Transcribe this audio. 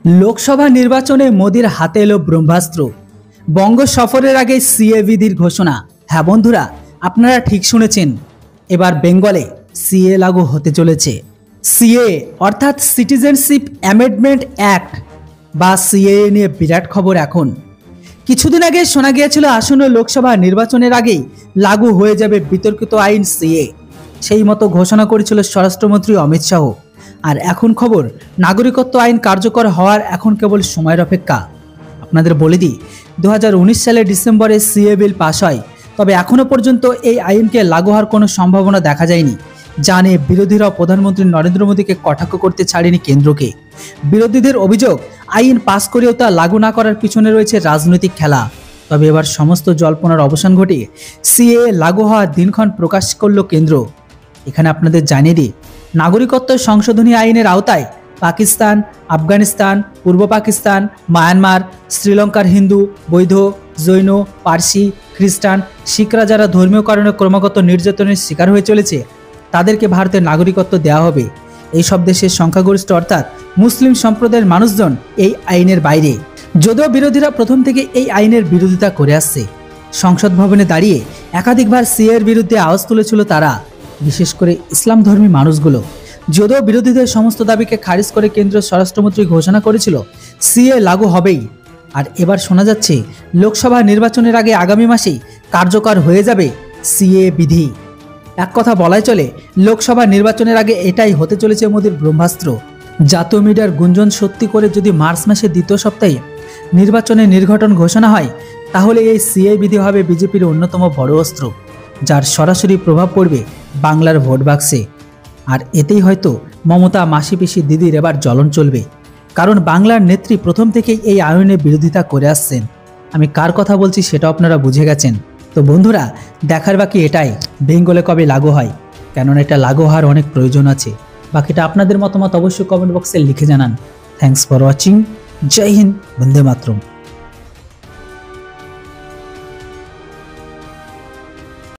লোকসভা নির্বাচনে মোদির হাতে এলো ব্রহ্মাস্ত্র। বঙ্গ সফরের আগে সিএ বিধির ঘোষণা। হ্যাঁ বন্ধুরা, আপনারা ঠিক শুনেছেন, এবার বেঙ্গলে সিএ লাগু হতে চলেছে। সিএ অর্থাৎ সিটিজেনশিপ অ্যামেন্ডমেন্ট অ্যাক্ট বা সিএ নিয়ে বিরাট খবর। এখন কিছুদিন আগে শোনা গিয়েছিল আসন্ন লোকসভা নির্বাচনের আগেই লাগু হয়ে যাবে বিতর্কিত আইন সিএ। সেই মতো ঘোষণা করেছিল স্বরাষ্ট্রমন্ত্রী অমিত শাহ। আর এখন খবর, নাগরিকত্ব আইন কার্যকর হওয়ার এখন কেবল সময়ের অপেক্ষা। আপনাদের বলে দিই, 2019 সালের ডিসেম্বরে সিএ বিল পাস হয়, তবে এখনও পর্যন্ত এই আইনকে লাগু হওয়ার কোনো সম্ভাবনা দেখা যায়নি। জানে বিরোধীরা প্রধানমন্ত্রী নরেন্দ্র মোদীকে কটাক্ষ করতে ছাড়েনি কেন্দ্রকে। বিরোধীদের অভিযোগ, আইন পাস করেও তা লাগু না করার পিছনে রয়েছে রাজনৈতিক খেলা। তবে এবার সমস্ত জল্পনার অবসান ঘটিয়ে সিএ লাগু হওয়ার দিনক্ষণ প্রকাশ করল কেন্দ্র। এখানে আপনাদের জানিয়ে দিই, নাগরিকত্ব সংশোধনী আইনের আওতায় পাকিস্তান, আফগানিস্তান, পূর্ব পাকিস্তান, মায়ানমার, শ্রীলঙ্কার হিন্দু, বৌদ্ধ, জৈন, পার্সি, খ্রিস্টান, শিখরা যারা ধর্মীয় কারণে ক্রমাগত নির্যাতনের শিকার হয়ে চলেছে, তাদেরকে ভারতের নাগরিকত্ব দেওয়া হবে। এই সব দেশের সংখ্যাগরিষ্ঠ অর্থাৎ মুসলিম সম্প্রদায়ের মানুষজন এই আইনের বাইরে। যদিও বিরোধীরা প্রথম থেকে এই আইনের বিরোধিতা করে আসছে, সংসদ ভবনে দাঁড়িয়ে একাধিকবার সিএর বিরুদ্ধে আওয়াজ তুলেছিল তারা, বিশেষ করে ইসলাম ধর্মী মানুষগুলো। যদিও বিরোধীদের সমস্ত দাবিকে খারিজ করে কেন্দ্রীয় স্বরাষ্ট্রমন্ত্রী ঘোষণা করেছিল সিএ লাগু হবেই। আর এবার শোনা যাচ্ছে লোকসভা নির্বাচনের আগে আগামী মাসেই কার্যকর হয়ে যাবে সিএ বিধি। এক কথা বলাই চলে, লোকসভা নির্বাচনের আগে এটাই হতে চলেছে মোদির ব্রহ্মাস্ত্র। জাতীয় মিডিয়ার গুঞ্জন সত্যি করে যদি মার্চ মাসের দ্বিতীয় সপ্তাহে নির্বাচনের নির্ঘটন ঘোষণা হয়, তাহলে এই সিএ বিধি হবে বিজেপির অন্যতম বড় অস্ত্র, যার সরাসরি প্রভাব পড়বে বাংলার ভোট বাক্সে। আর এতেই হয়তো মমতা, মাসি পিসি দিদির এবার জ্বলন চলবে, কারণ বাংলার নেত্রী প্রথম থেকেই এই আইনের বিরোধিতা করে আসছেন। আমি কার কথা বলছি সেটা আপনারা বুঝে গেছেন। তো বন্ধুরা, দেখার বাকি এটাই, বেঙ্গলে কবে লাগু হয়, কেননা এটা লাগু হওয়ার অনেক প্রয়োজন আছে। বাকিটা আপনাদের মতামত অবশ্যই কমেন্ট বক্সে লিখে জানান। Thanks for watching. জয় হিন্দ, বন্দে মাতরম।